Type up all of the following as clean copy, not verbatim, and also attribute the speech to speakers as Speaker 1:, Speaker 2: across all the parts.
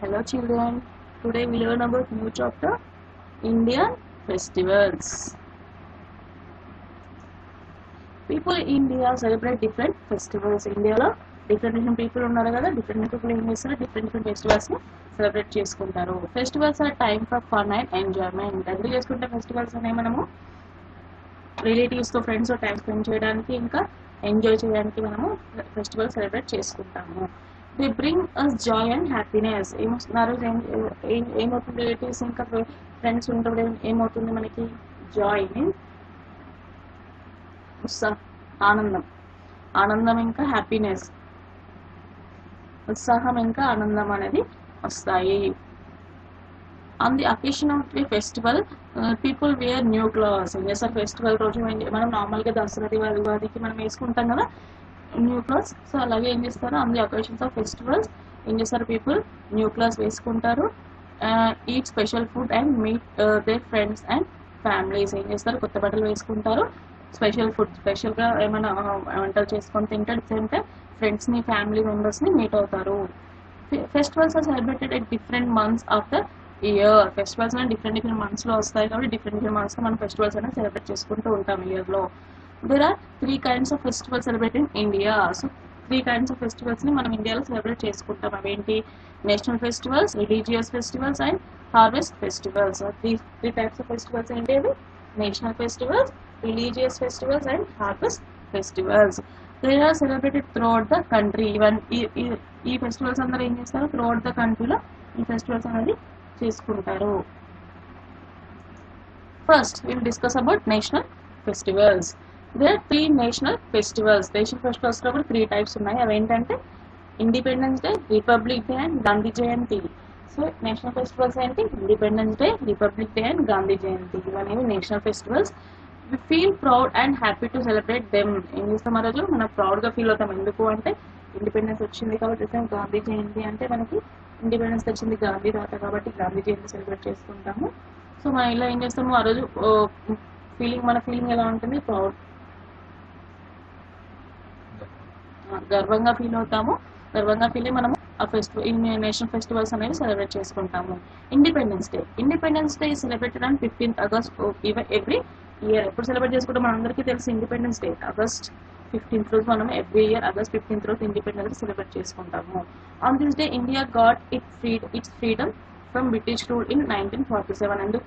Speaker 1: Hello children, today we learn about new chapter Indian festivals. People in India celebrate different festivals. ఇండియాలో different people ఉన్నారు కదా, different people ఏం చేస్తారు, different festivals ని celebrate చేసుకుంటారు. Festivals are time for fun and enjoyment. ఎందుకు చేసుకుంటే festivals అనేవి మనము రిలేటివ్స్తో ఫ్రెండ్స్తో టైం స్పెండ్ చేయడానికి ఇంకా ఎంజాయ్ చేయడానికి మనము ఫెస్టివల్ సెలబ్రేట్ చేసుకుంటాము. They bring us joy and happiness. ఏమొస్తున్నారు, ఏమవుతుంది, రిలేటివ్స్ ఇంకా ఫ్రెండ్స్ ఉంటే ఏమవుతుంది మనకి జాయ్ మీన్స్ ఆనందం, ఆనందం ఇంకా హ్యాపీనెస్, ఉత్సాహం ఇంకా ఆనందం అనేది వస్తాయి. On the occasion of the festival people wear new clothes. ఏం చేస్తారు ఫెస్టివల్ రోజు మనం నార్మల్గా దసరా దివాళీ ఉగాదికి మనం వేసుకుంటాం కదా న్యూ క్లాత్స్. సో అలాగే ఏం చేస్తారు, on the occasions of festivals ఏం చేస్తారు, పీపుల్ న్యూ క్లాత్స్ వేసుకుంటారు. Eat special food and meet their friends and families. ఏం చేస్తారు, కొత్త బట్టలు వేసుకుంటారు, స్పెషల్ ఫుడ్ స్పెషల్గా ఏమైనా వంటలు చేసుకొని తింటారు, అంటే ఫ్రెండ్స్ని ఫ్యామిలీ మెంబర్స్ని మీట్ అవుతారు. Festivals are celebrated at different months of the year. Festivals అనేవి డిఫరెంట్ మంత్స్లో వస్తాయి కాబట్టి డిఫరెంట్ మంత్స్లో మనం ఫెస్టివల్స్ అనేది సెలబ్రేట్ చేసుకుంటూ ఉంటాం ఇయర్లో. There are 3 kinds of festivals celebrate in India. So 3 kinds of ఫెస్టివల్స్ని మనం ఇండియాలో సెలబ్రేట్ చేసుకుంటాం. అవేంటి, national festivals, religious festivals and harvest festivals. Three types of festivals ఏంటి అవి, national festivals, religious festivals and harvest festivals. They are celebrated throughout the country. ఈ festivals అందరూ ఏం చేస్తారు, త్రూఅవుట్ ద కంట్రీలో ఈ ఫెస్టివల్స్ అనేది చేసుకుంటారు. First will discuss about national festivals. They are 3 national festivals. National festivals లో కూడా 3 టైప్స్ ఉన్నాయి. అవేంటంటే independence day, republic day and Gandhi Jayanti. So national festivals ఏంటి, independence day, republic day and Gandhi Jayanti. ఇవన్నీ national festivals. We feel proud and happy to celebrate them. ఏం చేస్తాం ఆ రోజు, మనం ప్రౌడ్గా ఫీల్ అవుతాం. ఎందుకు అంటే ఇండిపెండెన్స్ వచ్చింది కాబట్టి. గాంధీ జయంతి అంటే మనకి ఇండిపెండెన్స్ వచ్చింది గాంధీ తాత కాబట్టి గాంధీ జయంతి సెలబ్రేట్ చేసుకుంటాము. సో మనం ఇలా ఏం చేస్తాము ఆ రోజు మన ఫీలింగ్ ఎలా ఉంటుంది, ప్రౌడ్, గర్వంగా ఫీల్ అవుతాము. గర్వంగా ఫీల్ అయ్యి మనము ఆ నేషనల్ ఫెస్టివల్స్ అనేవి సెలబ్రేట్ చేసుకుంటాము. Independence day is celebrated on 15th August every year. ఎప్పుడు సెలబ్రేట్ చేసుకుంటాం మనందరికీ తెలుసు, ఇండిపెండెన్స్ డే August 15th రోజు మనం ఎవ్రీ ఇయర్ August 15th రోజు ఇండిపెండెన్స్ సెలబ్రేట్ చేసుకుంటాము. On this day India got it's freedom from British rule in 1947.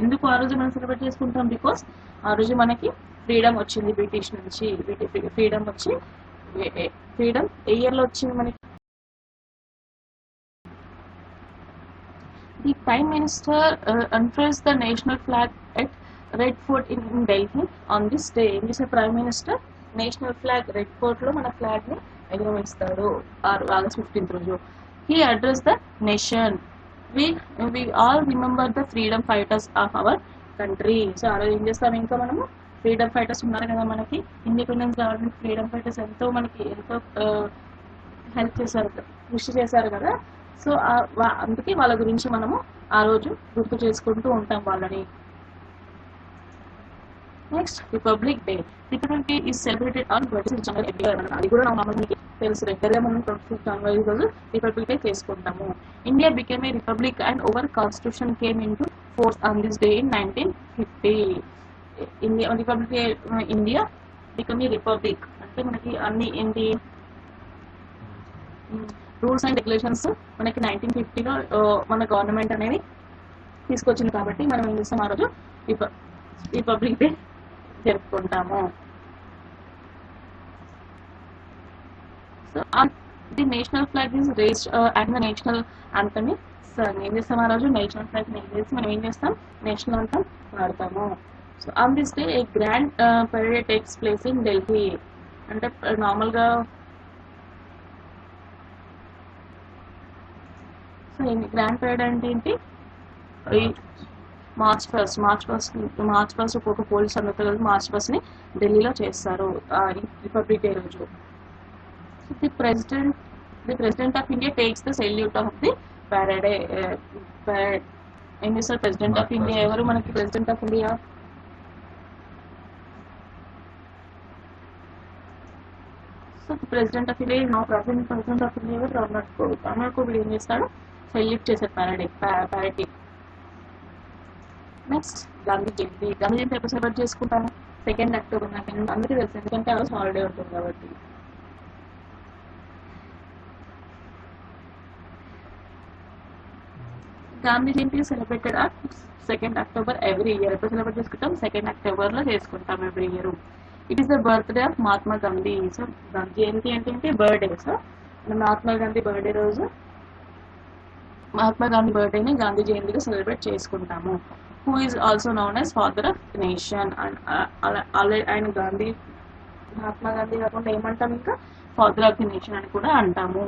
Speaker 1: ఎందుకు ఆ రోజు మనం సెలబ్రేట్ చేసుకుంటాం, బికాస్ ఆ రోజు మనకి ఫ్రీడమ్ వచ్చింది బ్రిటిష్ నుంచి. ఫ్రీడమ్ వచ్చి ఫ్రీడమ్ ఏ ఇయర్లో వచ్చింది మనకి. The prime minister unfurls the national flag at Red Fort in Delhi on this day. ఏం చేసే prime minister national flag Red Fort లో మన ఫ్లాగ్ ని ఎగురవేస్తాడు August 15th రోజు. He address the nation. We all remember the freedom fighters of our country. So ఆ రోజు ఏం చేస్తాం, ఇంకా మనము ఫ్రీడమ్ ఫైటర్స్ ఉన్నారు కదా మనకి, ఇండిపెండెన్స్ గవర్నమెంట్ ఫ్రీడమ్ ఫైటర్స్ ఎంతో హెల్ప్ చేశారు, కృషి చేశారు కదా. సో అందుకే వాళ్ళ గురించి మనము ఆ రోజు గుర్తు చేసుకుంటూ ఉంటాం వాళ్ళని. Next republic day. Republic day is celebrated on 26th January every year. అది కూడా మనకి తెలుసు, రెగ్యులర్గా మనం 26th January రోజు రిపబ్లిక్ డే చేసుకుంటాము. India became a republic and over constitution came in to force on this day in 1950. India become a republic అంటే మనకి అన్ని ఏంటి రూల్స్ అండ్ రెగ్యులేషన్స్ మనకి 1950లో మన గవర్నమెంట్ అనేది తీసుకొచ్చింది కాబట్టి మనం ఏం చేస్తాం, ఆ రోజు రిపబ్లిక్ డే జరుపుకుంటాము. So the national flag is raised and the national anthem ఏం చేస్తాం ఆ రోజు, నేషనల్ ఫ్లాగ్ ఎగరేసి మనం ఏం చేస్తాం, నేషనల్ యాంథమ్ పాడతాము. So on this day a grand parade takes place in Delhi. అంటే నార్మల్గా సో గ్రాండ్ పరేడ్ అంటే ఏంటి, మార్చ్ ఫస్ట్ ఒక్కొక్క పోలీస్ అందరితో కలిసి మార్చ్ ఫస్ట్ ని ఢిల్లీలో చేస్తారు రిపబ్లిక్ డే రోజు. The president of India takes the salute of the parade. ఏం చేస్తారు ప్రెసిడెంట్ ఆఫ్ ఇండియా, ఎవరు మనకి president of India, so president of India, మా president of India Ramnath Kovind ఏం చేస్తాడు, సెల్యూట్ చేసే ప్యారడీ. నెక్స్ట్ గాంధీ జయంతి. గాంధీ జయంతి ఎప్పుడు సెలబ్రేట్ చేసుకుంటాము? 2nd October. నాకు అందరికీ తెలుసు, ఎందుకంటే ఆ రోజు హాలిడే ఉంటుంది కాబట్టి. Gandhi Jayanti celebrated on 2nd October every year. ఎప్పుడు సెలబ్రేట్ చేసుకుంటాం? 2nd అక్టోబర్లో చేసుకుంటాం every year. It is the birthday of Mahatma Gandhi. So Gandhi Jayanti ఏంటంటే birthday. So Mahatma Gandhi birthday రోజు మహాత్మా గాంధీ బర్త్డేని గాంధీ జయంతిగా సెలబ్రేట్ చేసుకుంటాము. Who is also known as father of nation. And ఆయన మహాత్మా గాంధీ కాకుండా ఏమంటాం ఇంకా ఫాదర్ ఆఫ్ ది నేషన్ అని కూడా అంటాము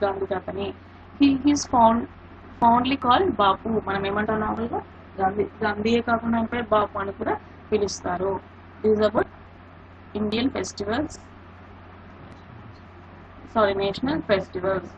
Speaker 1: గాంధీ తాతని. హీఈస్ ఫౌండ్లీ కాల్డ్ బాపు. మనం ఏమంటాం నార్మల్గా గాంధీయే కాకుండా అంటే బాపు అని కూడా పిలుస్తారు. This about Indian festivals, national festivals.